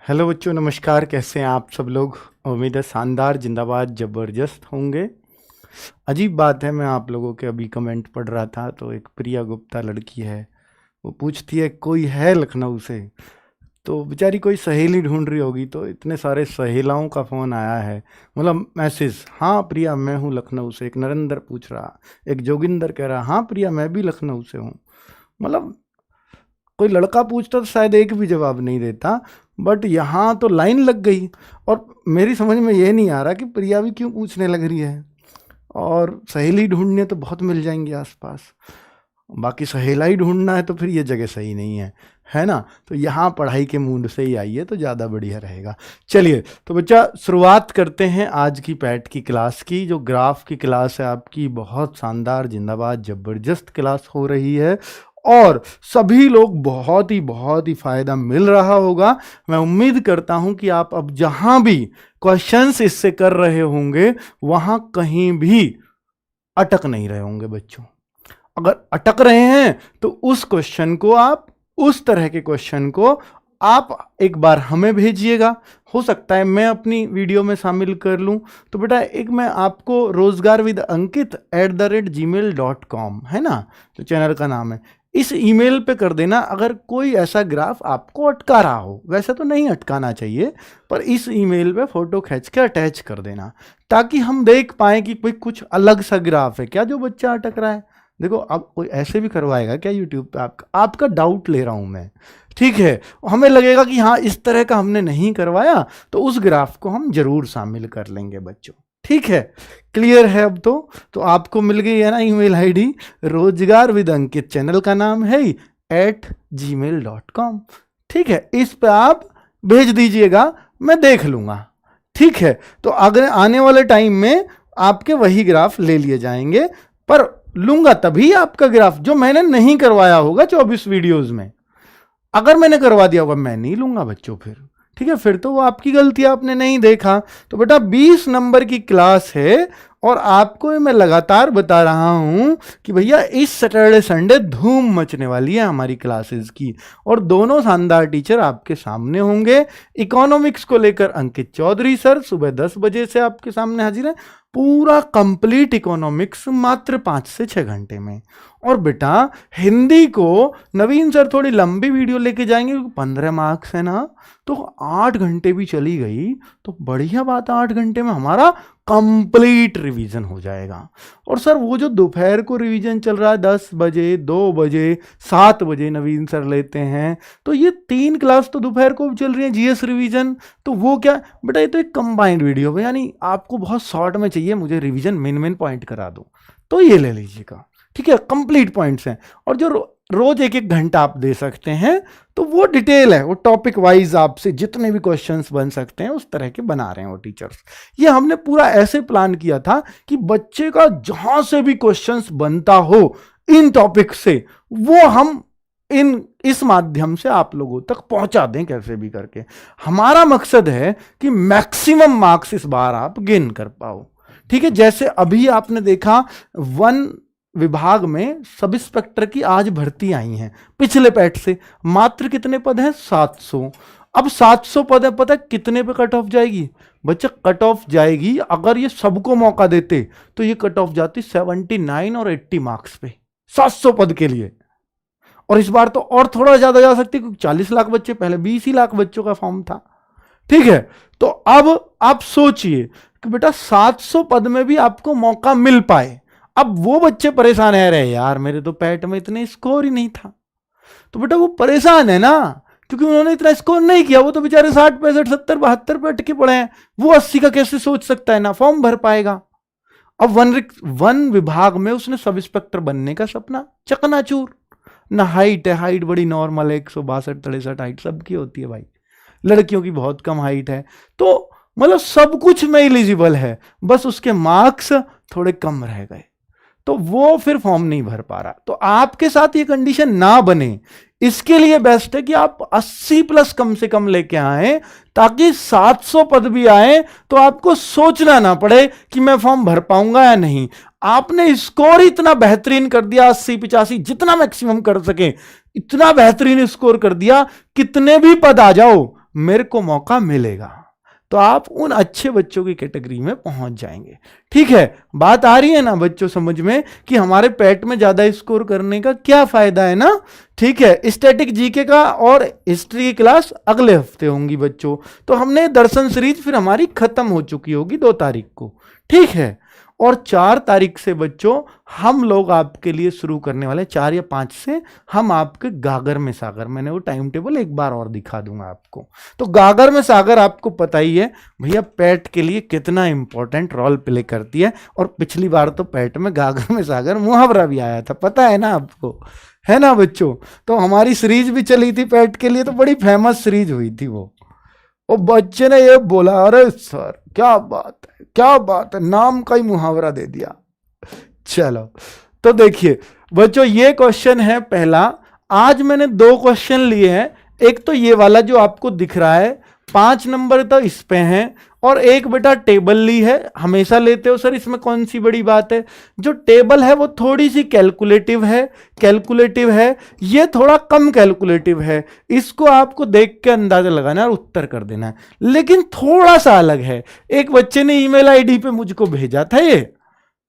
Hello बच्चों, नमस्कार। कैसे हैं आप सब लोग? उम्मीद है शानदार, जिंदाबाद, ज़बरदस्त होंगे। अजीब बात है, मैं आप लोगों के अभी कमेंट पढ़ रहा था तो एक प्रिया गुप्ता लड़की है, वो पूछती है कोई है लखनऊ से। तो बेचारी कोई सहेली ढूंढ रही होगी, तो इतने सारे सहेलाओं का फ़ोन आया है, मतलब मैसेज। हाँ प्रिया, मैं हूँ लखनऊ से। एक नरेंद्र पूछ रहा, एक जोगिंदर कह रहा हाँ प्रिया मैं भी लखनऊ से हूँ। मतलब कोई लड़का पूछता तो शायद एक भी जवाब नहीं देता, बट यहाँ तो लाइन लग गई। और मेरी समझ में ये नहीं आ रहा कि प्रिया भी क्यों पूछने लग रही है। और सहेली ढूंढने तो बहुत मिल जाएंगी आसपास, बाकी सहेला ही ढूंढना है तो फिर ये जगह सही नहीं है ना। तो यहाँ पढ़ाई के मूड से ही आइए तो ज़्यादा बढ़िया रहेगा। चलिए तो बच्चा, शुरुआत करते हैं आज की पैट की क्लास की। जो ग्राफ की क्लास है आपकी, बहुत शानदार, जिंदाबाद, ज़बरदस्त क्लास हो रही है और सभी लोग बहुत ही फ़ायदा मिल रहा होगा। मैं उम्मीद करता हूं कि आप अब जहां भी क्वेश्चंस इससे कर रहे होंगे वहां कहीं भी अटक नहीं रहे होंगे बच्चों। अगर अटक रहे हैं तो उस क्वेश्चन को आप, उस तरह के क्वेश्चन को आप एक बार हमें भेजिएगा। हो सकता है मैं अपनी वीडियो में शामिल कर लूं। तो बेटा एक मैं आपको rozgarwithankit@gmail.com है ना, तो चैनल का नाम है, इस ईमेल पे कर देना अगर कोई ऐसा ग्राफ आपको अटका रहा हो। वैसे तो नहीं अटकाना चाहिए, पर इस ईमेल पे फोटो खींच के अटैच कर देना ताकि हम देख पाए कि कोई कुछ अलग सा ग्राफ है क्या जो बच्चा अटक रहा है। देखो अब कोई ऐसे भी करवाएगा क्या यूट्यूब पे? आपका डाउट ले रहा हूं मैं, ठीक है। हमें लगेगा कि हाँ इस तरह का हमने नहीं करवाया, तो उस ग्राफ को हम जरूर शामिल कर लेंगे बच्चों, ठीक है। क्लियर है अब तो आपको मिल गई है ना ईमेल आईडी, रोजगार विद अंकित, चैनल का नाम है ही @gmail.com, ठीक है। इस पे आप भेज दीजिएगा, मैं देख लूंगा, ठीक है। तो अगर आने वाले टाइम में आपके वही ग्राफ ले लिए जाएंगे, पर लूंगा तभी आपका ग्राफ जो मैंने नहीं करवाया होगा 24 वीडियोस में। अगर मैंने करवा दिया होगा मैं नहीं लूंगा बच्चों फिर, ठीक है। फिर तो वो आपकी गलती, आपने नहीं देखा। तो बेटा 20 नंबर की क्लास है और आपको मैं लगातार बता रहा हूं कि भैया इस सैटरडे संडे धूम मचने वाली है हमारी क्लासेस की, और दोनों शानदार टीचर आपके सामने होंगे। इकोनॉमिक्स को लेकर अंकित चौधरी सर सुबह 10 बजे से आपके सामने हाजिर है, पूरा कंप्लीट इकोनॉमिक्स मात्र 5 से 6 घंटे में। और बेटा हिंदी को नवीन सर थोड़ी लंबी वीडियो लेके जाएंगे, 15 मार्क्स है ना, तो 8 घंटे भी चली गई तो बढ़िया बात है, 8 घंटे में हमारा कंप्लीट रिवीजन हो जाएगा। और सर वो जो दोपहर को रिवीजन चल रहा है 10 बजे, 2 बजे, 7 बजे नवीन सर लेते हैं, तो ये 3 क्लास तो दोपहर को भी चल रही है जीएस रिवीजन। तो वो क्या बेटा, ये तो एक कंबाइंड वीडियो है, यानी आपको बहुत शॉर्ट में चाहिए मुझे रिवीजन मेन पॉइंट करा दो, तो ये ले लीजिएगा, ठीक है। कंप्लीट पॉइंट्स हैं। और जो रोज 1-1 घंटा आप दे सकते हैं, तो वो डिटेल है, वो टॉपिक वाइज आपसे जितने भी क्वेश्चंस बन सकते हैं उस तरह के बना रहे हैं वो टीचर्स। ये हमने पूरा ऐसे प्लान किया था कि बच्चे का जहां से भी क्वेश्चंस बनता हो इन टॉपिक से, वो हम इस माध्यम से आप लोगों तक पहुंचा दें कैसे भी करके। हमारा मकसद है कि मैक्सिमम मार्क्स इस बार आप गेन कर पाओ, ठीक है। जैसे अभी आपने देखा वन विभाग में सब इंस्पेक्टर की आज भर्ती आई हैं, पिछले पैट से मात्र कितने पद हैं? 700। अब 700 पद है, पता है कितने पे कट ऑफ जाएगी बच्चा? कट ऑफ जाएगी, अगर ये सबको मौका देते तो ये कट ऑफ जाती 79 और 80 मार्क्स पे, 700 पद के लिए। और इस बार तो और थोड़ा ज्यादा जा सकती, क्योंकि 40 लाख बच्चे, पहले 20 ही लाख बच्चों का फॉर्म था, ठीक है। तो अब आप सोचिए कि बेटा 700 पद में भी आपको मौका मिल पाए। अब वो बच्चे परेशान है, रहे यार मेरे तो पैट में इतने स्कोर ही नहीं था, तो बेटा वो परेशान है ना, क्योंकि उन्होंने इतना स्कोर नहीं किया। वो तो बेचारे 60, 65, 70, 72 पे अटके पड़े हैं, वो 80 का कैसे सोच सकता है? ना फॉर्म भर पाएगा। अब वन विभाग में उसने सब इंस्पेक्टर बनने का सपना चकनाचूर। ना हाइट है, हाइट बड़ी नॉर्मल है, 162, 63 हाइट सबकी होती है भाई, लड़कियों की बहुत कम हाइट है। तो मतलब सब कुछ में एलिजिबल है, बस उसके मार्क्स थोड़े कम रह गए, तो वो फिर फॉर्म नहीं भर पा रहा। तो आपके साथ ये कंडीशन ना बने, इसके लिए बेस्ट है कि आप 80 प्लस कम से कम लेके आए, ताकि 700 पद भी आए तो आपको सोचना ना पड़े कि मैं फॉर्म भर पाऊंगा या नहीं। आपने स्कोर इतना बेहतरीन कर दिया, 80, 85 जितना मैक्सिमम कर सके इतना बेहतरीन स्कोर कर दिया, कितने भी पद आ जाओ मेरे को मौका मिलेगा, तो आप उन अच्छे बच्चों की कैटेगरी में पहुंच जाएंगे। ठीक है, बात आ रही है ना बच्चों समझ में कि हमारे पैट में ज्यादा स्कोर करने का क्या फायदा है ना। ठीक है, स्टैटिक जीके का और हिस्ट्री की क्लास अगले हफ्ते होंगी बच्चों। तो हमने दर्शन सीरीज फिर हमारी खत्म हो चुकी होगी 2 तारीख को। ठीक है, और 4 तारीख से बच्चों हम लोग आपके लिए शुरू करने वाले, 4 या 5 से हम आपके गागर में सागर, मैंने वो टाइम टेबल एक बार और दिखा दूंगा आपको। तो गागर में सागर आपको पता ही है भैया पैट के लिए कितना इंपॉर्टेंट रोल प्ले करती है। और पिछली बार तो पैट में गागर में सागर मुहावरा भी आया था, पता है ना आपको, है ना बच्चों। तो हमारी सीरीज भी चली थी पैट के लिए, तो बड़ी फेमस सीरीज हुई थी वो। और बच्चे ने ये बोला, अरे सर क्या बात है, क्या बात है, नाम का ही मुहावरा दे दिया। चलो तो देखिए बच्चों, ये क्वेश्चन है पहला। आज मैंने 2 क्वेश्चन लिए हैं, एक तो ये वाला जो आपको दिख रहा है 5 नंबर तो इस पे हैं, और एक बेटा टेबल ली है, हमेशा लेते हो सर, इसमें कौन सी बड़ी बात है। जो टेबल है वो थोड़ी सी कैलकुलेटिव है, ये थोड़ा कम कैलकुलेटिव है। इसको आपको देख के अंदाजा लगाना है और उत्तर कर देना है, लेकिन थोड़ा सा अलग है। एक बच्चे ने ईमेल आईडी पे मुझको भेजा था, ये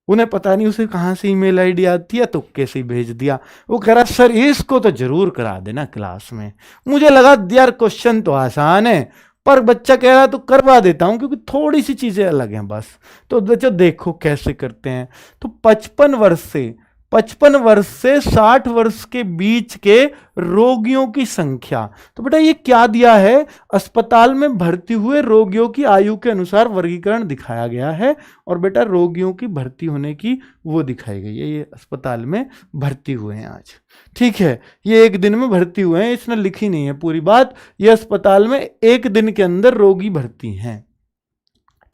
उन्हें पता नहीं उसे कहां से ईमेल आईडी आती है, तुक्के से भेज दिया। वो कह रहा सर इसको तो जरूर करा देना क्लास में। मुझे लगा यार क्वेश्चन तो आसान है, पर बच्चा कह रहा तो करवा देता हूं, क्योंकि थोड़ी सी चीजें अलग हैं बस। तो बच्चों देखो कैसे करते हैं। तो 55 वर्ष से 60 वर्ष के बीच के रोगियों की संख्या। तो बेटा ये क्या दिया है, अस्पताल में भर्ती हुए रोगियों की आयु के अनुसार वर्गीकरण दिखाया गया है। और बेटा रोगियों की भर्ती होने की वो दिखाई गई है, ये अस्पताल में भर्ती हुए हैं आज। ठीक है, ये 1 दिन में भर्ती हुए हैं, इसने लिखी नहीं है पूरी बात। ये अस्पताल में 1 दिन के अंदर रोगी भर्ती हैं।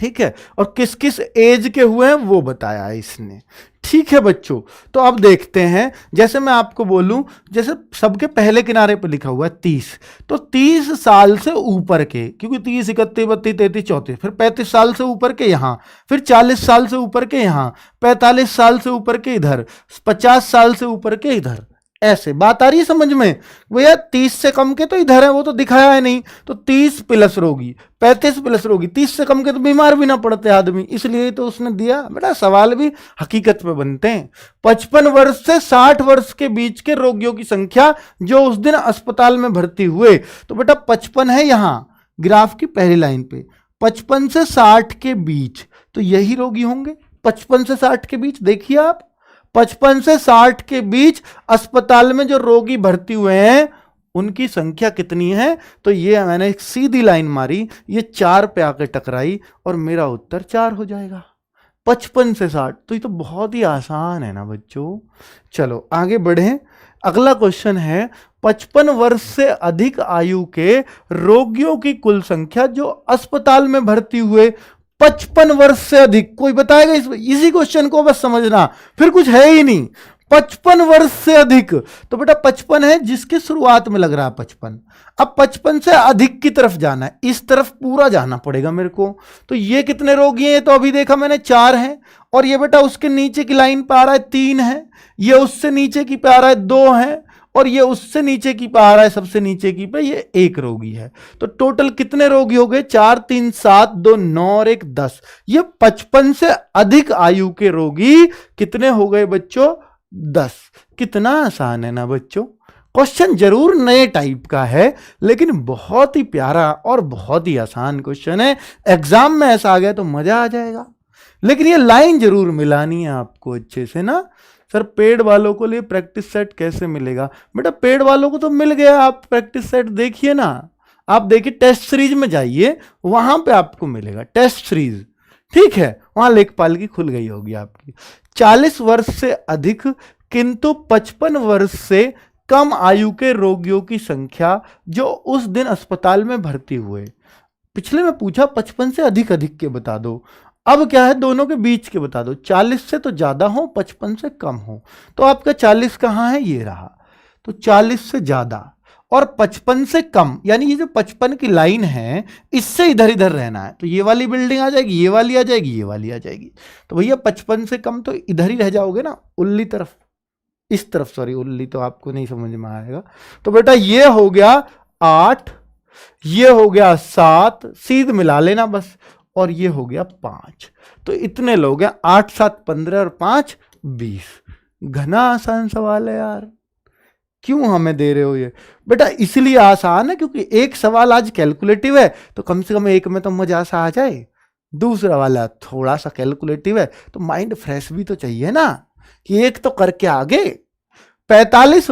ठीक है, और किस किस एज के हुए हैं वो बताया है इसने। ठीक है बच्चों, तो अब देखते हैं। जैसे मैं आपको बोलूं, जैसे सबके पहले किनारे पर लिखा हुआ है 30, तो 30 साल से ऊपर के, क्योंकि 30, 31, 32, 33, 34, फिर 35 साल से ऊपर के यहां, फिर 40 साल से ऊपर के यहां, 45 साल से ऊपर के इधर, 50 साल से ऊपर के इधर। ऐसे बात आ रही है समझ में भैया। 30 से कम के तो इधर है, वो तो दिखाया है नहीं। तो 30 प्लस रोगी, 35 प्लस रोगी, 30 से कम के तो बीमार भी ना पड़ते आदमी, इसलिए तो उसने दिया। बेटा सवाल भी हकीकत पे बनते हैं। 55 वर्ष से 60 वर्ष के बीच के रोगियों की संख्या जो उस दिन अस्पताल में भर्ती हुए। तो बेटा 55 है यहां ग्राफ की पहली लाइन पे, 55 से 60 के बीच, तो यही रोगी होंगे 55 से 60 के बीच। देखिए आप 55 से 60 के बीच अस्पताल में जो रोगी भर्ती हुए हैं उनकी संख्या कितनी है। तो ये मैंने एक सीधी लाइन मारी, ये 4 पे आके टकराई और मेरा उत्तर 4 हो जाएगा। 55 से 60, तो ये तो बहुत ही आसान है ना बच्चों। चलो आगे बढ़े। अगला क्वेश्चन है 55 वर्ष से अधिक आयु के रोगियों की कुल संख्या जो अस्पताल में भर्ती हुए। 55 वर्ष से अधिक, कोई बताएगा इसी क्वेश्चन को बस समझना, फिर कुछ है ही नहीं। 55 वर्ष से अधिक, तो बेटा 55 है जिसके शुरुआत में लग रहा है 55। अब 55 से अधिक की तरफ जाना है, इस तरफ पूरा जाना पड़ेगा मेरे को। तो ये कितने रोगी हैं, तो अभी देखा मैंने 4 हैं, और ये बेटा उसके नीचे की लाइन पे आ रहा है 3 है, ये उससे नीचे की पे आ रहा है 2 है, और ये उससे नीचे की पे आ रहा है सबसे नीचे की पे ये 1 रोगी है। तो टोटल कितने रोगी हो गए, 4, 3, 7, 2, 9 और 1, 10। ये 55 से अधिक आयु के रोगी कितने हो गए बच्चों, 10। कितना आसान है ना बच्चों। क्वेश्चन जरूर नए टाइप का है, लेकिन बहुत ही प्यारा और बहुत ही आसान क्वेश्चन है। एग्जाम में ऐसा आ गया तो मजा आ जाएगा, लेकिन ये लाइन जरूर मिलानी है आपको अच्छे से ना। सर पेड वालों को लिए प्रैक्टिस सेट कैसे मिलेगा, बेटा पेड वालों को तो मिल गया, आप प्रैक्टिस सेट देखिए ना। आप देखिए टेस्ट सीरीज में जाइए, वहां पे आपको मिलेगा टेस्ट सीरीज। ठीक है, वहां लेखपाल की खुल गई होगी आपकी। 40 वर्ष से अधिक किंतु 55 वर्ष से कम आयु के रोगियों की संख्या जो उस दिन अस्पताल में भर्ती हुए। पिछले में पूछा 55 से अधिक के बता दो, अब क्या है दोनों के बीच के बता दो। 40 से तो ज्यादा हो, 55 से कम हो। तो आपका 40 कहां है, ये रहा। तो 40 से ज्यादा और 55 से कम, यानी ये जो 55 की लाइन है इससे इधर इधर रहना है। तो ये वाली बिल्डिंग आ जाएगी, ये वाली आ जाएगी, ये वाली आ जाएगी। तो भैया 55 से कम तो इधर ही रह जाओगे ना, उल्ली तरफ, इस तरफ। सॉरी उल्ली तो आपको नहीं समझ में आएगा। तो बेटा ये हो गया 8, ये हो गया 7, सीध मिला लेना बस, और ये हो गया 5। तो इतने लोग हैं, 8 7 15 और 5 20। घना आसान सवाल है यार, क्यों हमें दे रहे हो ये? बेटा इसलिए आसान है क्योंकि एक सवाल आज कैलकुलेटिव है, तो कम से कम एक में तो मजा सा आ जाए। दूसरा वाला थोड़ा सा कैलकुलेटिव है, तो माइंड फ्रेश भी तो चाहिए ना, कि एक तो करके आगे। 45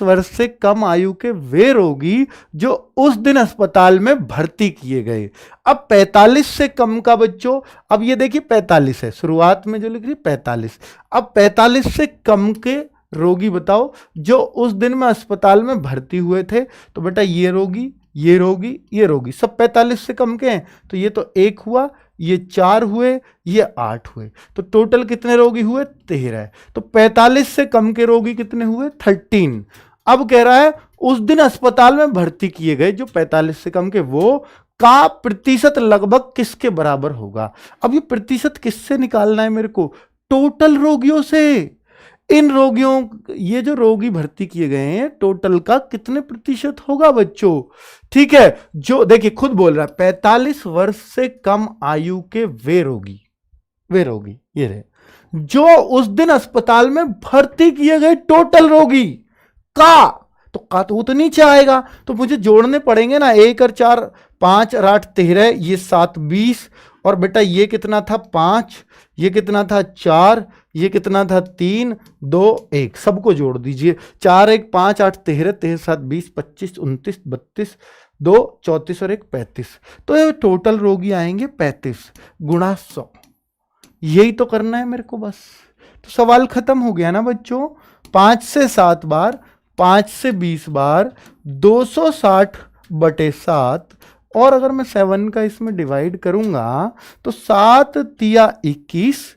वर्ष से कम आयु के वे रोगी जो उस दिन अस्पताल में भर्ती किए गए। अब 45 से कम का बच्चों, अब ये देखिए 45 है, शुरुआत में जो लिख रही 45, अब 45 से कम के रोगी बताओ जो उस दिन में अस्पताल में भर्ती हुए थे। तो बेटा ये रोगी, ये रोगी, ये रोगी सब 45 से कम के हैं, तो ये तो 1 हुआ, ये 4 हुए, ये 8 हुए, तो टोटल कितने रोगी हुए? 13। तो 45 से कम के रोगी कितने हुए? 13। अब कह रहा है उस दिन अस्पताल में भर्ती किए गए जो 45 से कम के, वो का प्रतिशत लगभग किसके बराबर होगा? अब ये प्रतिशत किससे निकालना है मेरे को? टोटल रोगियों से। इन रोगियों, ये जो रोगी भर्ती किए गए हैं, टोटल का कितने प्रतिशत होगा बच्चों? ठीक है, जो देखिए खुद बोल रहा है 45 वर्ष से कम आयु के वे रोगी ये रहे जो उस दिन अस्पताल में भर्ती किए गए टोटल रोगी का, तो का तो वो तो नीचे आएगा, तो मुझे जोड़ने पड़ेंगे ना, 1 और 4 5 और 8 13, ये 7 20, और बेटा ये कितना था 5, ये कितना था 4, ये कितना था 3 2 1, सबको जोड़ दीजिए। 4 1 5 8 13 13 7 20 25 29 32 2 34 और 1 35, तो ये टोटल रोगी आएंगे 35 गुणा 100। यही तो करना है मेरे को बस, तो सवाल खत्म हो गया ना बच्चों। 5 से 7 बार, 5 से 20 बार, 260/7, और अगर मैं 7 का इसमें डिवाइड करूंगा तो 7 तिया 21,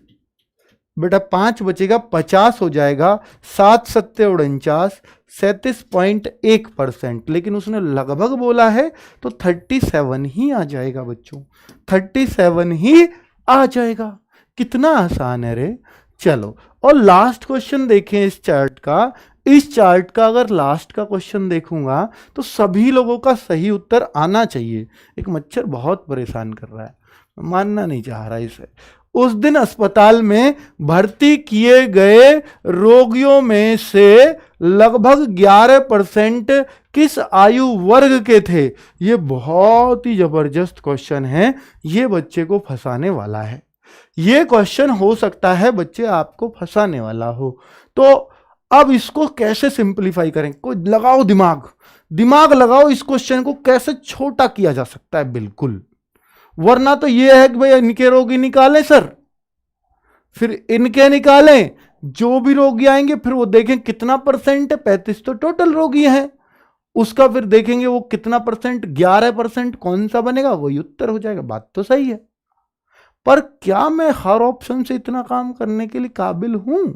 बेटा 5 बचेगा 50 हो जाएगा, 7 सत्ते 49, 37.1%, लेकिन उसने लगभग बोला है तो 37 ही आ जाएगा बच्चों, 37 ही आ जाएगा। कितना आसान है रे। चलो, और लास्ट क्वेश्चन देखें इस चार्ट का। इस चार्ट का अगर लास्ट का क्वेश्चन देखूंगा तो सभी लोगों का सही उत्तर आना चाहिए। एक मच्छर बहुत परेशान कर रहा है, मानना नहीं चाह रहा इसे। उस दिन अस्पताल में भर्ती किए गए रोगियों में से लगभग 11% किस आयु वर्ग के थे? ये बहुत ही जबरदस्त क्वेश्चन है, ये बच्चे को फंसाने वाला है। ये क्वेश्चन हो सकता है बच्चे आपको फंसाने वाला हो। तो अब इसको कैसे सिंपलीफाई करें? कोई लगाओ दिमाग लगाओ, इस क्वेश्चन को कैसे छोटा किया जा सकता है बिल्कुल। वरना तो ये है कि भाई इनके रोगी निकालें सर, फिर इनके निकालें, जो भी रोगी आएंगे फिर वो देखें कितना परसेंट है, 35 तो टोटल रोगी हैं, उसका फिर देखेंगे वो कितना परसेंट, 11%, कौन सा बनेगा वही उत्तर हो जाएगा। बात तो सही है, पर क्या मैं हर ऑप्शन से इतना काम करने के लिए काबिल हूं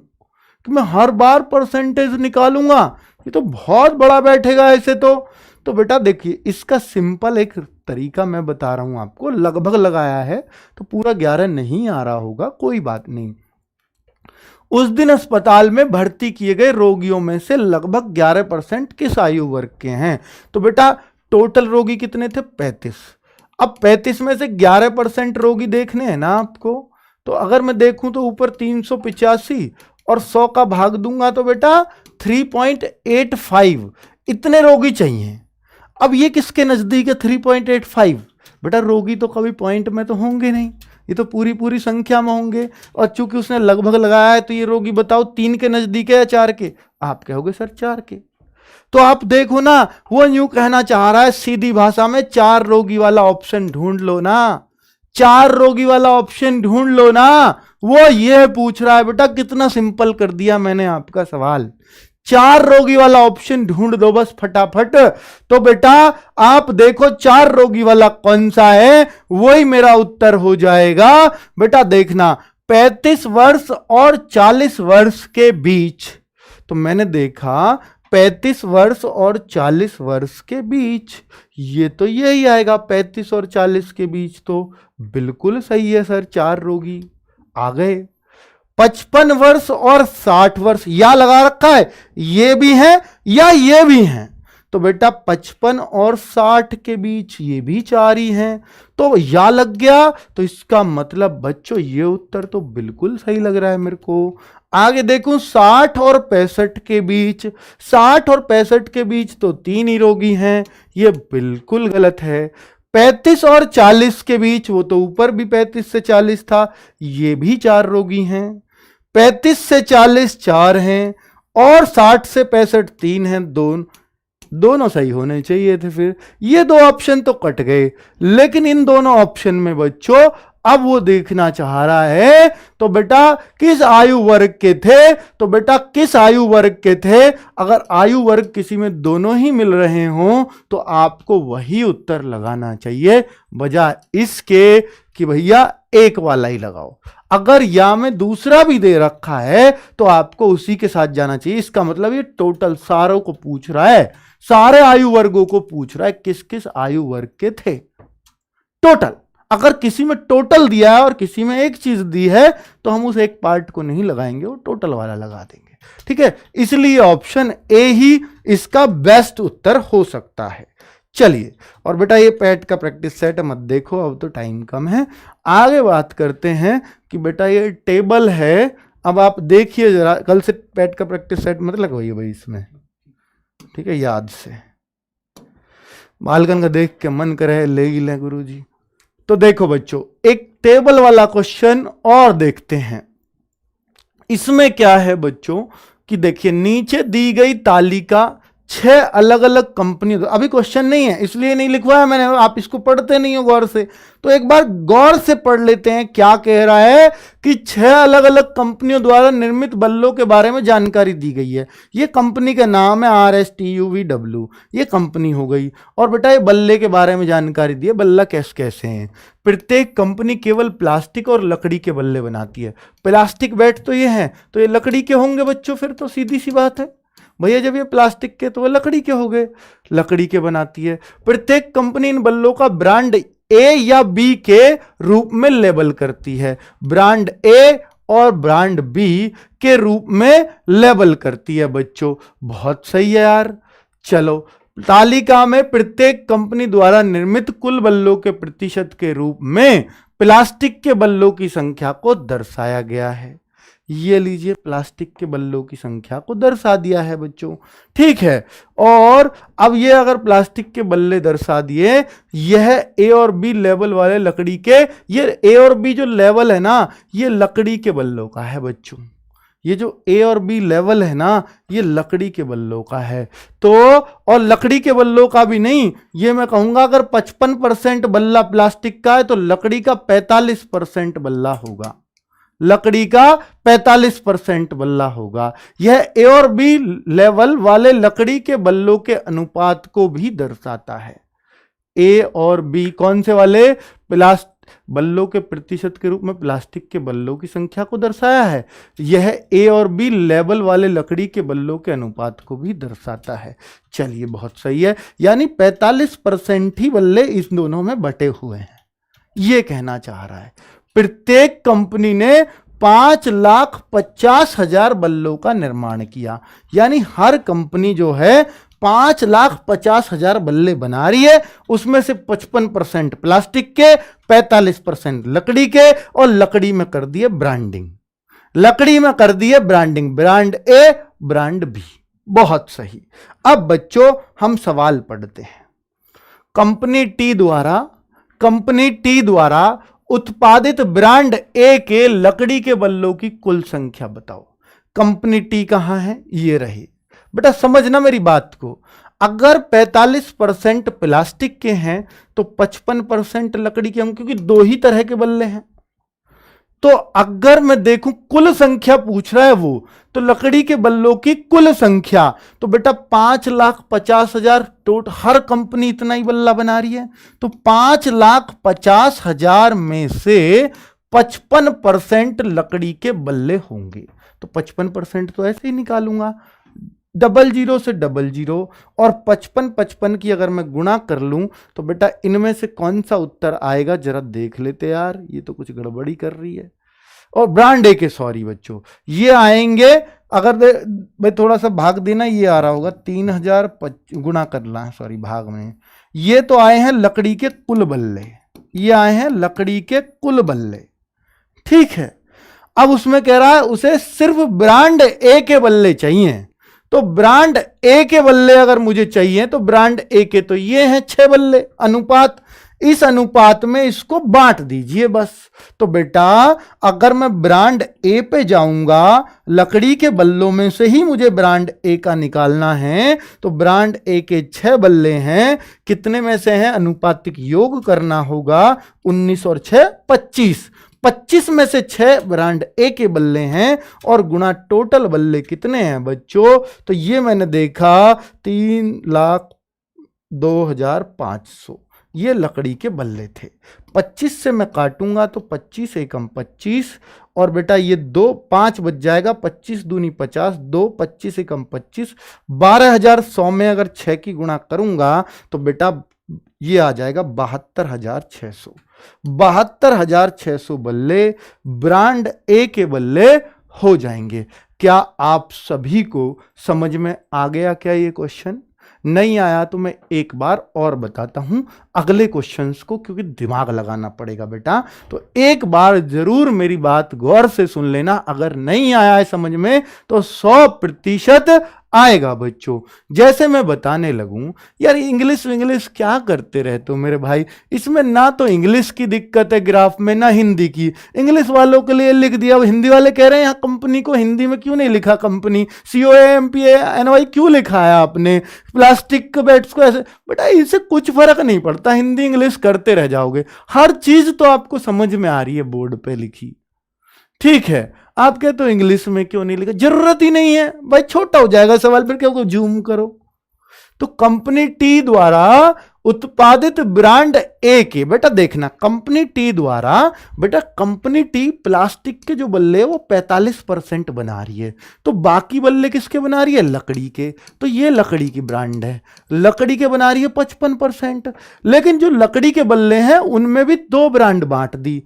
कि मैं हर बार परसेंटेज निकालूंगा? ये तो बहुत बड़ा बैठेगा ऐसे तो बेटा देखिए, इसका सिंपल एक तरीका मैं बता रहा हूं आपको। लगभग लगाया है तो पूरा 11 नहीं आ रहा होगा, कोई बात नहीं। उस दिन अस्पताल में भर्ती किए गए रोगियों में से लगभग 11% किस आयु वर्ग के हैं? तो बेटा टोटल रोगी कितने थे? 35। अब 35 में से 11% रोगी देखने हैं ना आपको, तो अगर मैं देखूं तो ऊपर 385 और 100 का भाग दूंगा तो बेटा 3.85 इतने रोगी चाहिए। अब ये किसके नजदीक है 3.85? बेटा रोगी तो कभी पॉइंट में तो होंगे नहीं, ये तो पूरी संख्या में होंगे, और चूंकि उसने लगभग लगाया है तो ये रोगी बताओ 3 के नजदीक है या 4 के? आप कहोगे सर 4 के। तो आप देखो ना, वो यूं कहना चाह रहा है सीधी भाषा में, 4 रोगी वाला ऑप्शन ढूंढ लो ना, 4 रोगी वाला ऑप्शन ढूंढ लो ना। वो ये पूछ रहा है बेटा, कितना सिंपल कर दिया मैंने आपका सवाल। 4 रोगी वाला ऑप्शन ढूंढ दो बस फटाफट। तो बेटा आप देखो 4 रोगी वाला कौन सा है, वही मेरा उत्तर हो जाएगा। बेटा देखना, 35 वर्ष और 40 वर्ष के बीच, तो मैंने देखा 35 वर्ष और 40 वर्ष के बीच, ये तो यही आएगा 35 और 40 के बीच, तो बिल्कुल सही है सर, 4 रोगी आ गए। 55 वर्ष और 60 वर्ष या लगा रखा है, ये भी है या ये भी है, तो बेटा 55 और 60 के बीच ये भी 4 ही हैं, तो या लग गया। तो इसका मतलब बच्चों ये उत्तर तो बिल्कुल सही लग रहा है मेरे को। आगे देखूं 60 और 65 के बीच, 60 और 65 के बीच तो 3 ही रोगी हैं, ये बिल्कुल गलत है। 35 और 40 के बीच, वो तो ऊपर भी 35 से 40 था, ये भी 4 रोगी हैं। 35 से 40 4 हैं और 60 से 65 3 हैं, दोनों सही होने चाहिए थे। फिर ये 2 ऑप्शन तो कट गए, लेकिन इन दोनों ऑप्शन में बच्चों अब वो देखना चाह रहा है तो बेटा किस आयु वर्ग के थे, तो बेटा किस आयु वर्ग के थे। अगर आयु वर्ग किसी में दोनों ही मिल रहे हों तो आपको वही उत्तर लगाना चाहिए, बजाय इसके कि भैया एक वाला ही लगाओ। अगर या में दूसरा भी दे रखा है तो आपको उसी के साथ जाना चाहिए। इसका मतलब ये टोटल सारों को पूछ रहा है, सारे आयु वर्गों को पूछ रहा है किस किस आयु वर्ग के थे टोटल। अगर किसी में टोटल दिया है और किसी में एक चीज दी है तो हम उस एक पार्ट को नहीं लगाएंगे, वो टोटल वाला लगा देंगे, ठीक है। इसलिए ऑप्शन ए ही इसका बेस्ट उत्तर हो सकता है। चलिए, और बेटा ये पैट का प्रैक्टिस सेट मत देखो, अब तो टाइम कम है। आगे बात करते हैं कि बेटा ये टेबल है, अब आप देखिए जरा, कल से पैट का प्रैक्टिस सेट मत लगवाइए भाई इसमें, ठीक है, याद से। बालकन का देख के मन करे ले ही लें गुरुजी। तो देखो बच्चों, एक टेबल वाला क्वेश्चन और देखते हैं। इसमें क्या है बच्चों कि देखिए नीचे दी गई तालिका 6 अलग अलग कंपनी, अभी क्वेश्चन नहीं है इसलिए नहीं लिखवाया मैंने, आप इसको पढ़ते नहीं हो गौर से, तो एक बार गौर से पढ़ लेते हैं। क्या कह रहा है कि 6 अलग अलग कंपनियों द्वारा निर्मित बल्लों के बारे में जानकारी दी गई है। ये कंपनी का नाम है RSTUVW, ये कंपनी हो गई। और बेटा ये बल्ले के बारे में जानकारी दी है, बल्ला कैसे कैसे हैं। प्रत्येक कंपनी केवल प्लास्टिक और लकड़ी के बल्ले बनाती है। प्लास्टिक बैट तो ये है, तो ये लकड़ी के होंगे बच्चों, फिर तो सीधी सी बात है भैया, जब ये प्लास्टिक के तो वो लकड़ी के हो गए, लकड़ी के बनाती है। प्रत्येक कंपनी इन बल्लों का ब्रांड ए या बी के रूप में लेबल करती है, ब्रांड ए और ब्रांड बी के रूप में लेबल करती है बच्चों। बहुत सही है यार। चलो, तालिका में प्रत्येक कंपनी द्वारा निर्मित कुल बल्लों के प्रतिशत के रूप में प्लास्टिक के बल्लों की संख्या को दर्शाया गया है। ये लीजिए, प्लास्टिक के बल्लों की संख्या को दर्शा दिया है बच्चों, ठीक है। और अब ये अगर प्लास्टिक के बल्ले दर्शा दिए, यह ए और बी लेवल वाले लकड़ी के, ये ए और बी जो लेवल है ना, ये लकड़ी के बल्लों का है बच्चों। ये जो ए और बी लेवल है ना, ये लकड़ी के बल्लों का है। तो और लकड़ी के बल्लों का भी नहीं, ये मैं कहूंगा अगर 55% बल्ला प्लास्टिक का है तो लकड़ी का 45% बल्ला होगा, लकड़ी का 45% बल्ला होगा। यह ए और बी लेवल वाले लकड़ी के बल्लों के अनुपात को भी दर्शाता है। ए और बी कौन से वाले, प्लास्टिक बल्लों के प्रतिशत के रूप में प्लास्टिक के बल्लों की संख्या को दर्शाया है। यह ए और बी लेवल वाले लकड़ी के बल्लों के अनुपात को भी दर्शाता है। चलिए, बहुत सही है, यानी 45% ही बल्ले इस दोनों में बटे हुए हैं, ये कहना चाह रहा है। प्रत्येक कंपनी ने 5,50,000 बल्लों का निर्माण किया, यानी हर कंपनी जो है 5,50,000 बल्ले बना रही है। उसमें से 55% प्लास्टिक के, 45% लकड़ी के, और लकड़ी में कर दिए ब्रांडिंग, लकड़ी में कर दिए branding, brand A brand B. बहुत सही। अब बच्चों हम सवाल पढ़ते हैं। कंपनी टी द्वारा उत्पादित ब्रांड ए के लकड़ी के बल्लों की कुल संख्या बताओ। कंपनी टी कहां है, ये रही बेटा, समझना मेरी बात को। अगर 45% प्लास्टिक के हैं तो 55% लकड़ी के होंगे, क्योंकि 2 ही तरह के बल्ले हैं। तो अगर मैं देखूं कुल संख्या पूछ रहा है वो, तो लकड़ी के बल्लों की कुल संख्या, तो बेटा 5,50,000 टोटल, हर कंपनी इतना ही बल्ला बना रही है, तो 5,50,000 में से 55% लकड़ी के बल्ले होंगे। तो 55% तो ऐसे ही निकालूंगा, 00 से 00, और 55 की अगर मैं गुणा कर लूं तो बेटा इनमें से कौन सा उत्तर आएगा जरा देख लेते यार, ये तो कुछ गड़बड़ी कर रही है। और ब्रांड ए के, सॉरी बच्चों, ये आएंगे, अगर भाई थोड़ा सा भाग देना, ये आ रहा होगा 3000 गुना करना है, सॉरी भाग में, ये तो आए हैं लकड़ी के कुल बल्ले, ये आए हैं लकड़ी के कुल बल्ले, ठीक है। अब उसमें कह रहा है उसे सिर्फ ब्रांड ए के बल्ले चाहिए, तो ब्रांड ए के बल्ले अगर मुझे चाहिए तो ब्रांड ए के तो ये हैं 6 बल्ले, अनुपात, इस अनुपात में इसको बांट दीजिए बस। तो बेटा अगर मैं ब्रांड ए पे जाऊंगा, लकड़ी के बल्लों में से ही मुझे ब्रांड ए का निकालना है, तो ब्रांड ए के 6 बल्ले हैं, कितने में से हैं, अनुपातिक योग करना होगा, 19 और 6 25, 25 में से 6 ब्रांड ए के बल्ले हैं, और गुणा टोटल बल्ले कितने हैं बच्चों, तो ये मैंने देखा 3,02,500, ये लकड़ी के बल्ले थे। 25 से मैं काटूंगा तो 25 एकम 25, और बेटा ये 5 बच जाएगा, 25 दूनी 50, 2 25 एकम 25, 12,100 में अगर 6 की गुणा करूंगा तो बेटा ये आ जाएगा 72,600, 72,600 बल्ले ब्रांड ए के बल्ले हो जाएंगे। क्या आप सभी को समझ में आ गया क्या ये क्वेश्चन? नहीं आया तो मैं एक बार और बताता हूं अगले क्वेश्चंस को, क्योंकि दिमाग लगाना पड़ेगा बेटा, तो एक बार जरूर मेरी बात गौर से सुन लेना। अगर नहीं आया है समझ में तो 100% आएगा बच्चों। जैसे मैं बताने लगूं, यार इंग्लिश क्या करते रहते हो मेरे भाई, इसमें ना तो इंग्लिश की दिक्कत है ग्राफ में, ना हिंदी की। इंग्लिश वालों के लिए लिख दिया, हिंदी वाले कह रहे हैं यहाँ कंपनी को हिंदी में क्यों नहीं लिखा, कंपनी COMPANY क्यों लिखा है आपने, प्लास्टिक बैट्स को ऐसे। बेटा इससे कुछ फर्क नहीं पड़ता, हिंदी इंग्लिश करते रह जाओगे, हर चीज तो आपको समझ में आ रही है बोर्ड पे लिखी, ठीक है। आप कहते तो इंग्लिश में क्यों नहीं लिखा, जरूरत ही नहीं है भाई, छोटा हो जाएगा सवाल, फिर क्या जूम करो। तो कंपनी टी द्वारा उत्पादित ब्रांड ए के, बेटा देखना कंपनी टी द्वारा, बेटा कंपनी टी प्लास्टिक के जो बल्ले वो 45% बना रही है, तो बाकी बल्ले किसके बना रही है, लकड़ी के। तो ये लकड़ी की ब्रांड है, लकड़ी के बना रही है 55%, लेकिन जो लकड़ी के बल्ले हैं उनमें भी 2 ब्रांड बांट दी,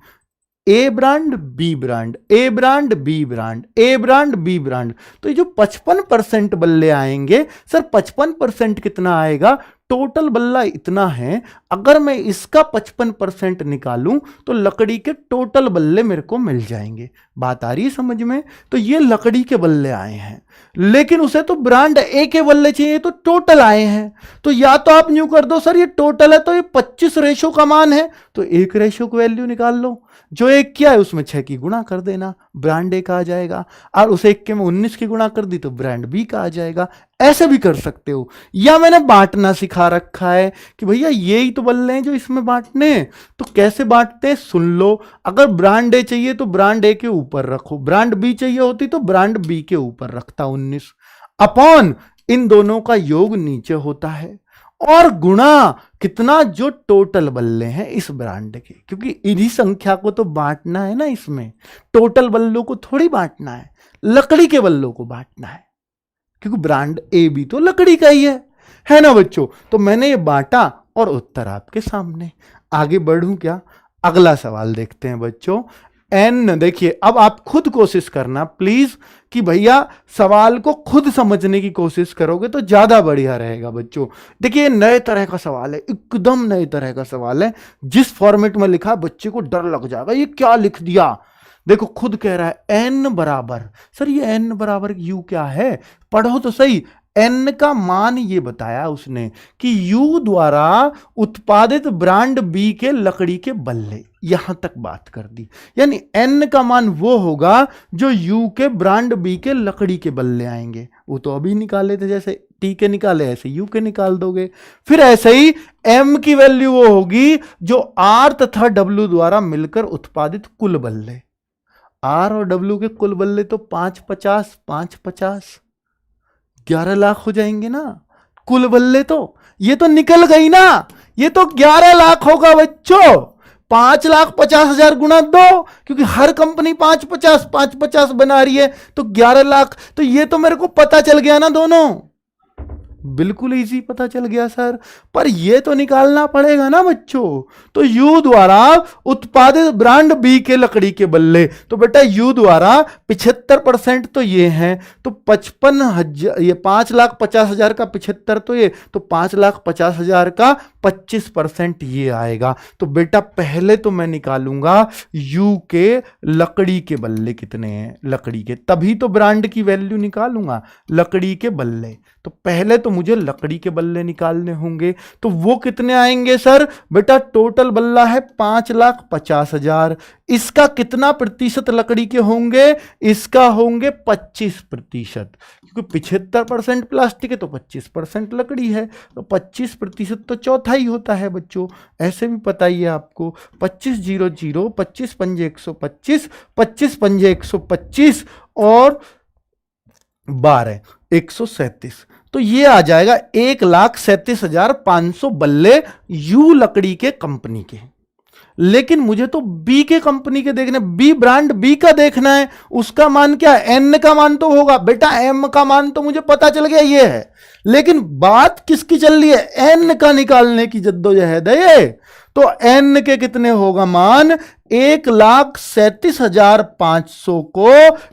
A brand B brand, A brand B brand, A brand B brand. तो ये जो 55% बल्ले आएंगे, सर 55% कितना आएगा, टोटल बल्ला इतना है, अगर मैं इसका 55% निकालूं तो लकड़ी के टोटल बल्ले मेरे को मिल जाएंगे। बात आ रही है समझ में? तो ये लकड़ी के बल्ले आए हैं, लेकिन उसे तो ब्रांड ए के बल्ले चाहिए, तो टोटल आए हैं। तो या तो आप न्यू कर दो, सर ये टोटल है तो ये 25 रेशो का मान है, तो 1 रेशो की वैल्यू निकाल लो, जो 1 क्या है उसमें 6 की गुणा कर देना, ब्रांड ए का आ जाएगा, और उसे 1 के में 19 की गुणा कर दी तो ब्रांड बी का आ जाएगा। ऐसे भी कर सकते हो, या मैंने बांटना सिखा रखा है कि भैया ये ही तो बल्ले हैं जो इसमें बांटने हैं, तो कैसे बांटते हैं सुन लो। अगर ब्रांड ए चाहिए तो ब्रांड ए के ऊपर रखो, ब्रांड बी चाहिए होती तो ब्रांड बी के ऊपर रखता 19, अपॉन इन दोनों का योग नीचे होता है, और गुणा कितना, जो टोटल बल्ले हैं इस ब्रांड के, क्योंकि इन्हीं संख्या को तो बांटना है ना, इसमें टोटल बल्लों को थोड़ी बांटना है, लकड़ी के बल्लों को बांटना है, क्योंकि ब्रांड ए भी तो लकड़ी का ही है ना बच्चों। तो मैंने ये बांटा और उत्तर आपके सामने। आगे बढ़ूं क्या, अगला सवाल देखते हैं बच्चों। एन, देखिए अब आप खुद कोशिश करना प्लीज कि भैया सवाल को खुद समझने की कोशिश करोगे तो ज्यादा बढ़िया रहेगा बच्चों। देखिए नए तरह का सवाल है, एकदम नए तरह का सवाल है, जिस फॉर्मेट में लिखा बच्चे को डर लग जाएगा, ये क्या लिख दिया। देखो खुद कह रहा है एन बराबर, सर ये एन बराबर यू क्या है, पढ़ो तो सही। एन का मान ये बताया उसने कि यू द्वारा उत्पादित ब्रांड बी के लकड़ी के बल्ले, यहां तक बात कर दी। यानी एन का मान वो होगा जो यू के ब्रांड बी के लकड़ी के बल्ले आएंगे। वो तो अभी निकाले थे, जैसे टी के निकाले ऐसे यू के निकाल दोगे। फिर ऐसे ही एम की वैल्यू वो होगी जो आर तथा डब्ल्यू द्वारा मिलकर उत्पादित कुल बल्ले। आर और डब्ल्यू के कुल बल्ले तो 550 11 लाख हो जाएंगे ना कुल बल्ले। तो ये तो निकल गई ना, ये तो 11 लाख होगा बच्चों। 5,50,000 गुणा 2, क्योंकि हर कंपनी 550 बना रही है, तो 11 लाख। तो ये तो मेरे को पता चल गया ना दोनों। बिल्कुल इजी पता चल गया सर, पर ये तो निकालना पड़ेगा ना बच्चों। तो यू द्वारा उत्पादित ब्रांड बी के लकड़ी के बल्ले, तो बेटा यू द्वारा 75% तो ये है, तो 55,000, ये 5,50,000 का 75 तो ये, तो 5,50,000 का 25% ये आएगा। तो बेटा पहले तो मैं निकालूंगा यू के लकड़ी के बल्ले कितने हैं, लकड़ी के, तभी तो ब्रांड की वैल्यू निकालूंगा। लकड़ी के बल्ले, तो पहले तो मुझे लकड़ी के बल्ले निकालने होंगे, तो वो कितने आएंगे सर? बेटा टोटल बल्ला है 5,50,000, इसका कितना प्रतिशत लकड़ी के होंगे? इसका होंगे 25%, क्योंकि 75% प्लास्टिक है तो 25% लकड़ी है, तो 25% तो चौथाई होता है बच्चों, ऐसे भी पता ही है आपको। 25 0 0, 25 पंजे 125, 25 पंजे 125 और 12 137, तो ये आ जाएगा 1,37,500 बल्ले यू लकड़ी के कंपनी के। लेकिन मुझे तो बी के कंपनी के देखने, बी ब्रांड बी का देखना है, उसका मान क्या है? एन का मान तो होगा बेटा, एम का मान तो मुझे पता चल गया ये है, लेकिन बात किसकी चल रही है? एन का निकालने की जद्दोजहद है ये। तो एन के कितने होगा मान? 1,37,500 को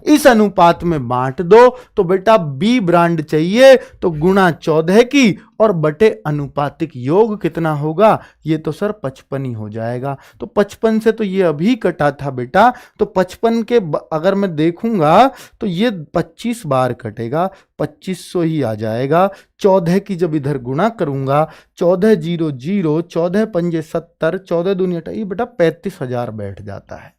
इस अनुपात में बांट दो, तो बेटा बी ब्रांड चाहिए तो गुणा 14 की और बटे अनुपातिक योग कितना होगा? ये तो सर 55 ही हो जाएगा। तो 55 से तो ये अभी कटा था बेटा, तो 55 के अगर मैं देखूंगा तो ये 25 बार कटेगा, 2500 ही आ जाएगा। 14 की जब इधर गुणा करूंगा, 14 0 0, 14 पंजे 70, 14 दूनी 28, ये बेटा 35,000 बैठ जाता है,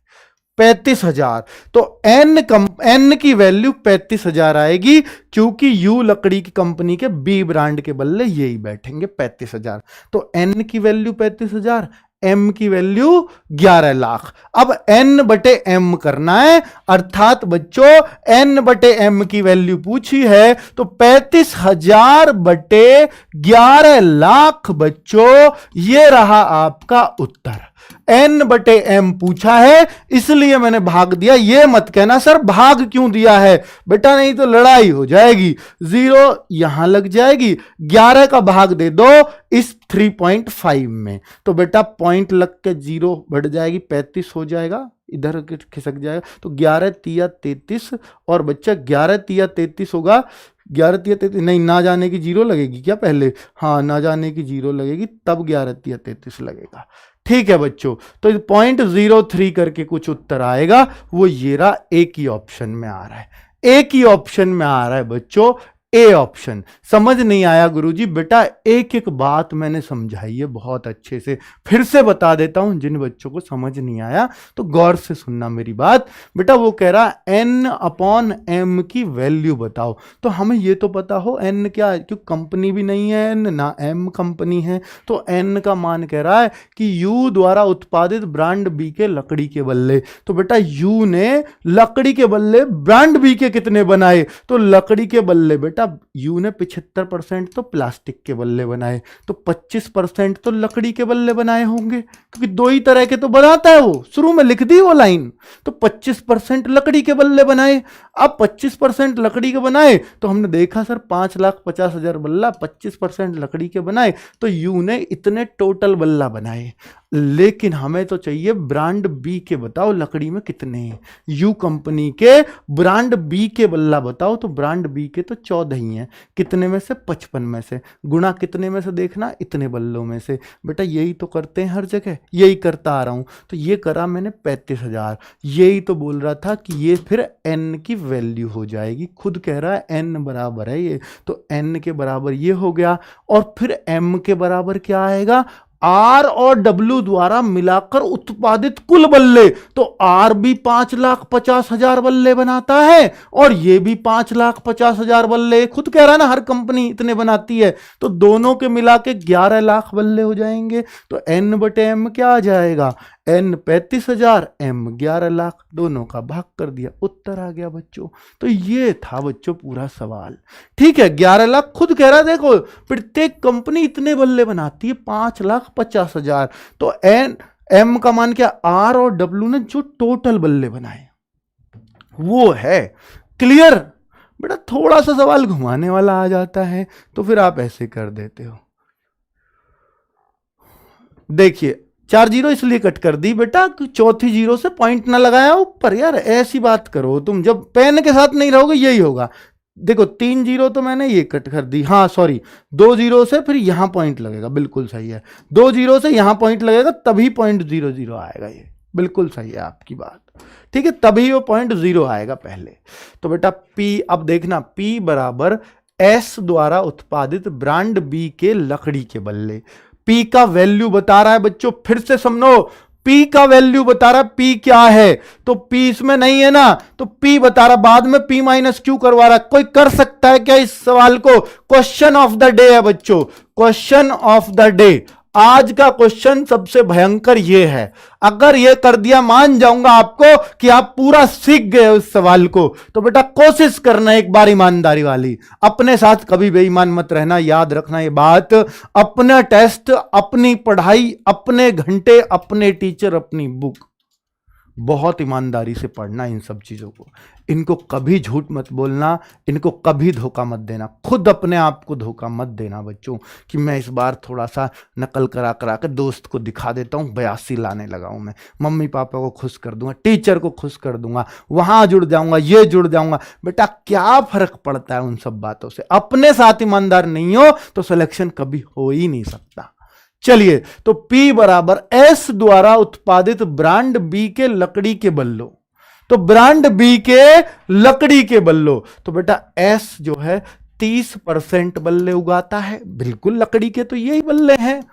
35,000। तो एन की वैल्यू 35,000 आएगी, क्योंकि यू लकड़ी की कंपनी के बी ब्रांड के बल्ले यही बैठेंगे 35,000। तो एन की वैल्यू 35,000, एम की वैल्यू 11 लाख। अब एन बटे एम करना है, अर्थात बच्चों एन बटे एम की वैल्यू पूछी है, तो 35,000 बटे 11 लाख बच्चों, ये रहा आपका उत्तर। एन बटे एम पूछा है, इसलिए मैंने भाग दिया। ये मत कहना सर भाग क्यों दिया है बेटा, नहीं तो लड़ाई हो जाएगी। 0 यहां लग जाएगी, 11 का भाग दे दो इस 3.5 में, तो बेटा पॉइंट लग के 0 बढ़ जाएगी, 35 हो जाएगा, इधर खिसक जाएगा। तो 11 तिया 33, और बच्चा 11 तिया 33 होगा, 11 तिया 33 नहीं, ना जाने की 0 लगेगी क्या पहले? हाँ, ना जाने की 0 लगेगी, तब 11 तिया 33 लगेगा। ठीक है बच्चों, तो 0.03 करके कुछ उत्तर आएगा, वो ये रहा, एक ही ऑप्शन में आ रहा है, एक ही ऑप्शन में आ रहा है बच्चों, ए ऑप्शन। समझ नहीं आया गुरुजी? बेटा एक एक बात मैंने समझाई है बहुत अच्छे से, फिर से बता देता हूं, जिन बच्चों को समझ नहीं आया तो गौर से सुनना मेरी बात। बेटा वो कह रहा एन अपॉन एम की वैल्यू बताओ, तो हमें ये तो पता हो एन क्या है, क्योंकि कंपनी भी नहीं है एन, ना एम कंपनी है, तो एन का मान कह रहा है कि यू द्वारा उत्पादित ब्रांड बी के लकड़ी के बल्ले। तो बेटा यू ने लकड़ी के बल्ले ब्रांड बी के कितने बनाए? तो लकड़ी के बल्ले बेटा यू ने 75% तो प्लास्टिक के बल्ले बनाए, तो 25% तो लकड़ी के बल्ले बनाए होंगे, क्योंकि दो ही तरह के तो बनाता है वो, शुरू में लिख दी वो लाइन। तो 25% लकड़ी के बल्ले बनाए। अब 25% लकड़ी के बनाए तो हमने देखा सर 5,50,000 बल्ला, 25% लकड़ी के बनाए, तो यू ने इतने टोटल बल्ला बनाए। लेकिन हमें तो चाहिए ब्रांड बी के, बताओ लकड़ी में कितने हैं? यू कंपनी के ब्रांड बी के बल्ला बताओ, तो ब्रांड बी के तो 14 ही हैं, कितने में से? 55 में से, गुणा कितने में से देखना? इतने बल्लों में से। बेटा यही तो करते हैं हर जगह, यही करता आ रहा हूं, तो ये करा मैंने 35,000, यही तो बोल रहा था कि ये फिर एन की वैल्यू हो जाएगी, खुद कह रहा है एन बराबर है ये, तो एन के बराबर ये हो गया, और फिर एम के बराबर क्या आएगा? आर और डब्ल्यू द्वारा मिलाकर उत्पादित कुल बल्ले, तो आर भी 5,50,000 बल्ले बनाता है और ये भी 5,50,000 बल्ले, खुद कह रहा है ना हर कंपनी इतने बनाती है, तो दोनों के मिला के 11 लाख बल्ले हो जाएंगे। तो एन बटे एम क्या आ जाएगा? एन 35,000, एम 11 लाख, दोनों का भाग कर दिया, उत्तर आ गया बच्चों। तो ये था बच्चों पूरा सवाल। ठीक है, 11 लाख खुद कह रहा है, देखो प्रत्येक कंपनी इतने बल्ले बनाती है, 5,50,000, तो एन एम का मान क्या? आर और डब्ल्यू ने जो टोटल बल्ले बनाए वो है। क्लियर? बेटा थोड़ा सा सवाल घुमाने वाला आ जाता है तो फिर आप ऐसे कर देते हो। देखिए 4 जीरो इसलिए कट कर दी बेटा कि चौथी जीरो से पॉइंट ना लगाया ऊपर। यार ऐसी बात करो तुम, जब पेन के साथ नहीं रहोगे यही होगा। देखो 3 जीरो तो मैंने ये कट कर दी, हाँ सॉरी 2 जीरो से फिर यहां पॉइंट लगेगा, बिल्कुल सही है। 2 जीरो से यहां पॉइंट लगेगा तभी .00 आएगा, ये बिल्कुल सही है आपकी बात, ठीक है, तभी वो .0 आएगा पहले। तो बेटा P, अब देखना P बराबर S द्वारा उत्पादित ब्रांड B के लकड़ी के बल्ले। P का वैल्यू बता रहा है बच्चों, फिर से समझो, P का वैल्यू बता रहा है, P क्या है, तो P इसमें नहीं है ना, तो P बता रहा, बाद में P माइनस क्यू करवा रहा है। कोई कर सकता है क्या इस सवाल को? क्वेश्चन ऑफ द डे है बच्चों, क्वेश्चन ऑफ द डे। आज का क्वेश्चन सबसे भयंकर ये है, अगर ये कर दिया मान जाऊंगा आपको कि आप पूरा सीख गए उस सवाल को। तो बेटा कोशिश करना एक बार ईमानदारी वाली, अपने साथ कभी बेईमान मत रहना, याद रखना ये बात। अपना टेस्ट, अपनी पढ़ाई, अपने घंटे, अपने टीचर, अपनी बुक, बहुत ईमानदारी से पढ़ना इन सब चीजों को। इनको कभी झूठ मत बोलना, इनको कभी धोखा मत देना, खुद अपने आप को धोखा मत देना बच्चों कि मैं इस बार थोड़ा सा नकल करा करा के दोस्त को दिखा देता हूँ, 82 लाने लगा हूँ मैं, मम्मी पापा को खुश कर दूंगा, टीचर को खुश कर दूंगा, वहां जुड़ जाऊंगा, ये जुड़ जाऊंगा। बेटा क्या फर्क पड़ता है उन सब बातों से? अपने साथ ईमानदार नहीं हो तो सिलेक्शन कभी हो ही नहीं सकता। चलिए, तो P बराबर S द्वारा उत्पादित ब्रांड B के लकड़ी के बल्लों। तो ब्रांड B के लकड़ी के बल्लों, तो बेटा S जो है 30% बल्ले उगाता है, बिल्कुल लकड़ी के तो यही बल्ले हैं।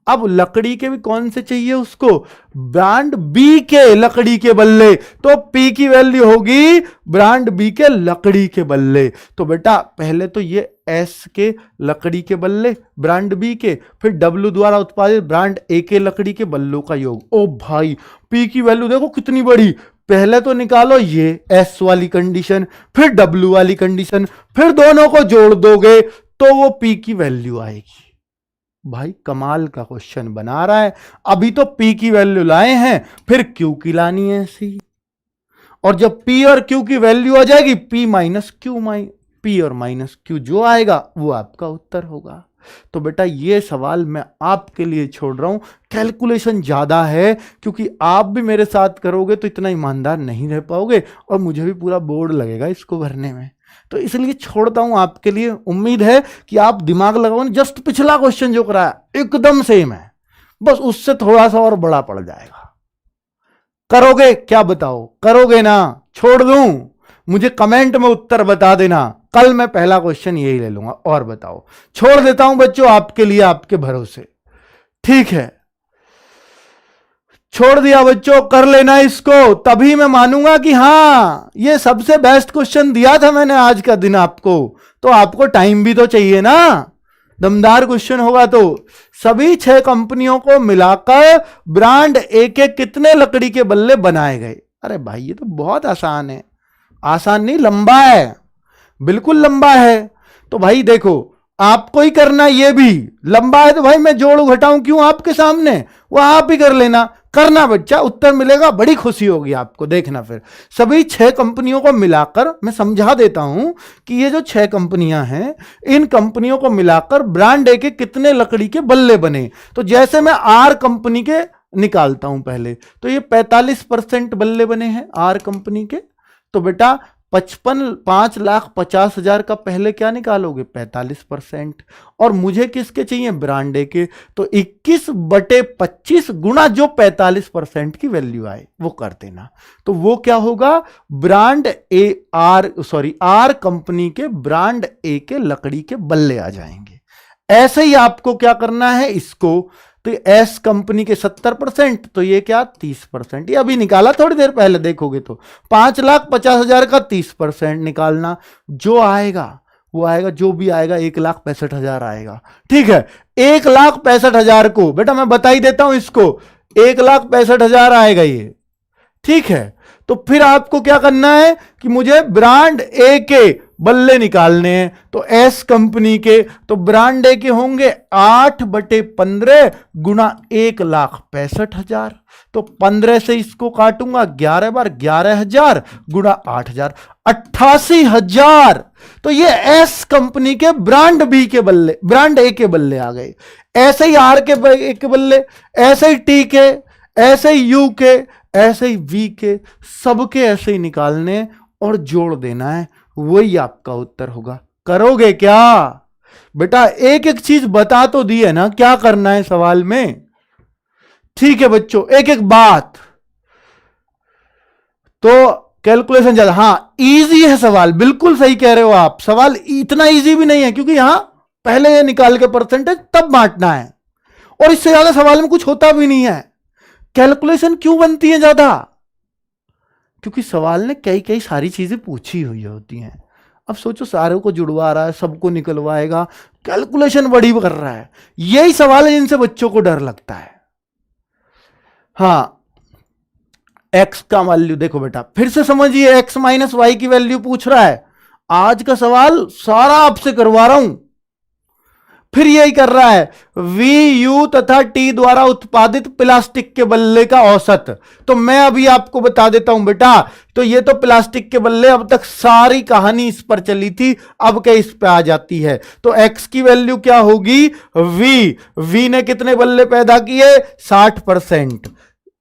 अब लकड़ी के भी कौन से चाहिए उसको? ब्रांड B के लकड़ी के बल्ले, तो P की वैल्यू होगी ब्रांड B के लकड़ी के बल्ले। तो बेटा पहले तो ये S के लकड़ी के बल्ले ब्रांड B के, फिर W द्वारा उत्पादित ब्रांड A के लकड़ी के बल्लों का योग। ओ भाई P की वैल्यू देखो कितनी बड़ी, पहले तो निकालो ये S वाली कंडीशन, फिर W वाली कंडीशन, फिर दोनों को जोड़ दोगे तो वो P की वैल्यू आएगी। भाई कमाल का क्वेश्चन बना रहा है। अभी तो P की वैल्यू लाए हैं, फिर Q की लानी है ऐसी, और जब P और Q की वैल्यू आ जाएगी P माइनस Q, P और माइनस Q जो आएगा वो आपका उत्तर होगा। तो बेटा ये सवाल मैं आपके लिए छोड़ रहा हूं, कैलकुलेशन ज्यादा है, क्योंकि आप भी मेरे साथ करोगे तो इतना ईमानदार नहीं रह पाओगे और मुझे भी पूरा बोर्ड लगेगा इसको भरने में, तो इसलिए छोड़ता हूं आपके लिए। उम्मीद है कि आप दिमाग लगाओ, जस्ट पिछला क्वेश्चन जो कराया एकदम सेम है, बस उससे थोड़ा सा और बड़ा पड़ जाएगा। करोगे क्या बताओ? करोगे ना? छोड़ दूं? मुझे कमेंट में उत्तर बता देना, कल मैं पहला क्वेश्चन यही ले लूंगा। और बताओ, छोड़ देता हूं बच्चों आपके लिए, आपके भरोसे, ठीक है? छोड़ दिया बच्चों, कर लेना इसको, तभी मैं मानूंगा कि हाँ ये सबसे बेस्ट क्वेश्चन दिया था मैंने आज का दिन आपको। तो आपको टाइम भी तो चाहिए ना, दमदार क्वेश्चन होगा तो। सभी 6 कंपनियों को मिलाकर ब्रांड A के कितने लकड़ी के बल्ले बनाए गए? अरे भाई ये तो बहुत आसान है, आसान नहीं लंबा है, बिल्कुल लंबा है। तो भाई देखो आपको ही करना, ये भी लंबा है तो भाई मैं जोड़ घटाऊं क्यों आपके सामने, वो आप ही कर लेना, करना बच्चा, उत्तर मिलेगा, बड़ी खुशी होगी आपको, देखना। फिर सभी 6 कंपनियों को मिलाकर, मैं समझा देता हूं कि ये जो 6 कंपनियां हैं, इन कंपनियों को मिलाकर ब्रांड A के कितने लकड़ी के बल्ले बने। तो जैसे मैं R कंपनी के निकालता हूं पहले, तो ये 45% बल्ले बने हैं R कंपनी के। तो बेटा 5,50,000 का पहले क्या निकालोगे? 45%। और मुझे किसके चाहिए? ब्रांड A के। तो 21/25 गुणा जो 45% की वैल्यू आए वो कर देना। तो वो क्या होगा? ब्रांड आर कंपनी के ब्रांड A के लकड़ी के बल्ले आ जाएंगे। ऐसे ही आपको क्या करना है इसको, तो एस कंपनी के 70%, तो ये क्या 30%, ये अभी निकाला थोड़ी देर पहले, देखोगे तो 5,50,000 का 30% निकालना, जो आएगा वो आएगा, जो भी आएगा 1,65,000 आएगा, ठीक है। 1,65,000 को बेटा मैं बता ही देता हूं इसको, 1,65,000 आएगा ये, ठीक है। तो फिर आपको क्या करना है कि मुझे ब्रांड A के बल्ले निकालने हैं तो एस कंपनी के, तो ब्रांड ए के होंगे 8/15 गुना 1,65,000। तो 15 से इसको काटूंगा 11 बार, 11,000 गुना 8,000, 88,000। तो ये एस कंपनी के ब्रांड बी के बल्ले, ब्रांड ए के बल्ले आ गए। ऐसे ही आर के बल्ले, ऐसे ही टी के, ऐसे ही यू के, ऐसे ही वी के, सबके ऐसे ही निकालने और जोड़ देना है, वही आपका उत्तर होगा। करोगे क्या बेटा? एक एक चीज बता तो दी है ना, क्या करना है सवाल में। ठीक है बच्चों, एक एक बात। तो कैलकुलेशन ज्यादा, हां इजी है सवाल, बिल्कुल सही कह रहे हो आप। सवाल इतना इजी भी नहीं है, क्योंकि यहां पहले ये निकाल के परसेंटेज तब बांटना है, और इससे ज्यादा सवाल में कुछ होता भी नहीं है। कैलकुलेशन क्यों बनती है ज्यादा? क्योंकि सवाल ने कई कई सारी चीजें पूछी हुई होती हैं। अब सोचो सारों को जुड़वा रहा है, सबको निकलवाएगा, कैलकुलेशन बड़ी कर रहा है। यही सवाल है जिनसे बच्चों को डर लगता है। हां, एक्स का वैल्यू देखो बेटा, फिर से समझिए, एक्स माइनस वाई की वैल्यू पूछ रहा है। आज का सवाल सारा आपसे करवा रहा हूं। फिर यही कर रहा है, वी यू तथा टी द्वारा उत्पादित प्लास्टिक के बल्ले का औसत। तो मैं अभी आपको बता देता हूं बेटा, तो ये तो प्लास्टिक के बल्ले, अब तक सारी कहानी इस पर चली थी, अब क्या इस पे आ जाती है। तो एक्स की वैल्यू क्या होगी? वी ने कितने बल्ले पैदा किए? 60%।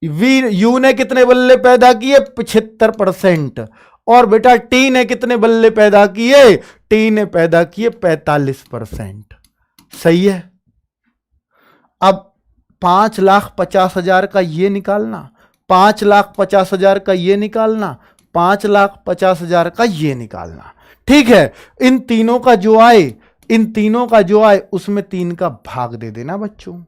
यू ने कितने बल्ले पैदा किए? 75%। और बेटा टी ने कितने बल्ले पैदा किए? टी ने पैदा किए 45%। सही है। अब 5,50,000 का ये निकालना, 5,50,000 का ये निकालना, 5,50,000 का ये निकालना। ठीक है, इन तीनों का जो आए उसमें 3 का भाग दे देना बच्चों।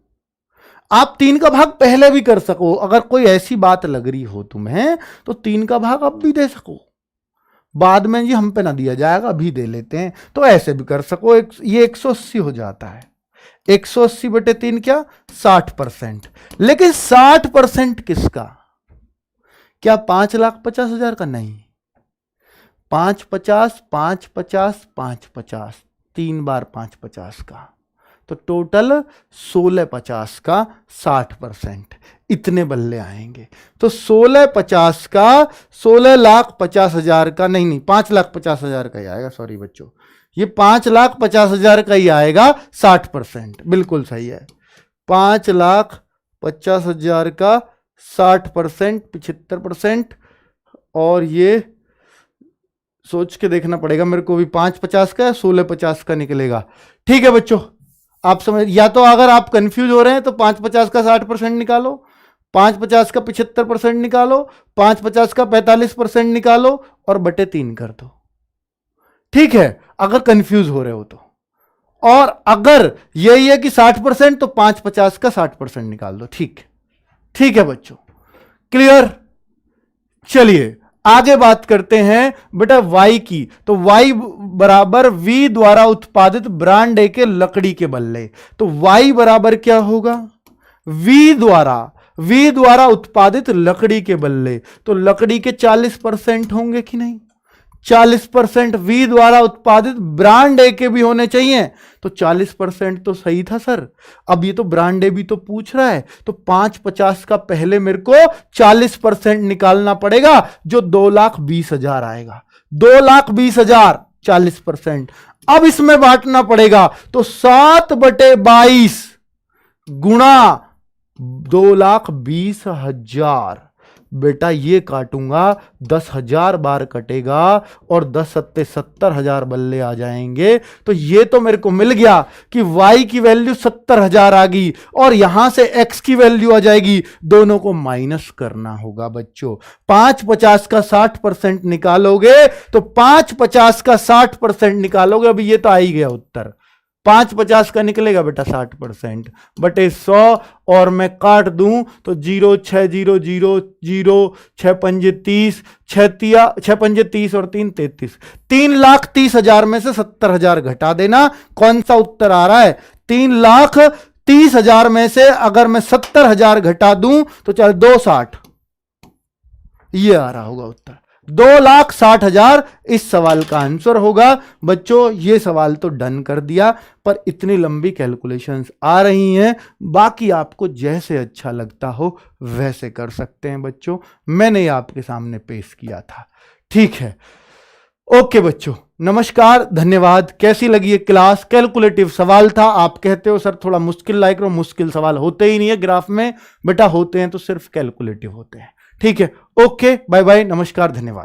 आप 3 का भाग पहले भी कर सको, अगर कोई ऐसी बात लग रही हो तुम्हें तो 3 का भाग अब भी दे सको। बाद में जी हम पे ना दिया जाएगा, अभी दे लेते हैं, तो ऐसे भी कर सको। ये 180 हो जाता है। 180/3 क्या? 60%। लेकिन 60% किसका? क्या 5,50,000 का? नहीं, 5,50, 5,50, 5,50, 3 बार 5,50 का, तो टोटल 16,50 का 60%, इतने बल्ले आएंगे। तो 16,50 का 16,50,000 का नहीं, 5,50,000 का ही आएगा। सॉरी बच्चों, ये 5,50,000 का ही आएगा 60%। बिल्कुल सही है, 5,50,000 का 60%, 75%। और ये सोच के देखना पड़ेगा मेरे को भी, 5,50 का या 16,50 का निकलेगा। ठीक है बच्चों, आप समझ, या तो अगर आप कंफ्यूज हो रहे हैं तो 5,50 का 60% निकालो, 5,50 का 75% निकालो, 5,50 का 45% निकालो और बटे 3 कर दो। ठीक है, अगर कंफ्यूज हो रहे हो तो। और अगर यही है कि 60% तो 5,50 का 60% निकाल दो। ठीक है बच्चों, क्लियर। चलिए आगे बात करते हैं बेटा वाई की। तो वाई बराबर वी द्वारा उत्पादित ब्रांड ए के लकड़ी के बल्ले। तो वाई बराबर क्या होगा? वी द्वारा उत्पादित लकड़ी के बल्ले। तो लकड़ी के 40% होंगे कि नहीं? 40% वी द्वारा उत्पादित ब्रांड ए के भी होने चाहिए। तो 40% तो सही था सर। अब ये तो ब्रांड ए भी तो पूछ रहा है, तो 5,50 का पहले मेरे को 40% निकालना पड़ेगा, जो 2,20,000 आएगा। 2,20,000 40%। अब इसमें बांटना पड़ेगा, तो 7/22 गुणा 2,20,000। बेटा ये काटूंगा 10,000 बार कटेगा और 10 70,000 बल्ले आ जाएंगे। तो ये तो मेरे को मिल गया कि y की वैल्यू 70,000 आ गई और यहां से x की वैल्यू आ जाएगी। दोनों को माइनस करना होगा बच्चों। 5,50 का 60% निकालोगे तो 5,50 का 60% निकालोगे। अभी ये तो आ ही गया उत्तर। 5,50 का निकलेगा बेटा 60% बटे 100 और मैं काट दूं तो 0 6 0 0 0 6 5 30 6 5 30 और 3 33। 3,30,000 में से 70,000 घटा देना। कौन सा उत्तर आ रहा है? 3,30,000 में से अगर मैं 70,000 घटा दूं तो चल 260, ये आ रहा होगा उत्तर। 2,60,000 इस सवाल का आंसर होगा। बच्चों ये सवाल तो डन कर दिया, पर इतनी लंबी कैलकुलेशंस आ रही हैं, बाकी आपको जैसे अच्छा लगता हो वैसे कर सकते हैं बच्चों, मैंने ये आपके सामने पेश किया था। ठीक है, ओके बच्चों, नमस्कार, धन्यवाद। कैसी लगी ये क्लास? कैलकुलेटिव सवाल था। आप कहते हो सर थोड़ा मुश्किल लाइक रो, मुश्किल सवाल होते ही नहीं है ग्राफ में बेटा, होते हैं तो सिर्फ कैलकुलेटिव होते हैं। ठीक है, ओके, बाय बाय, नमस्कार, धन्यवाद।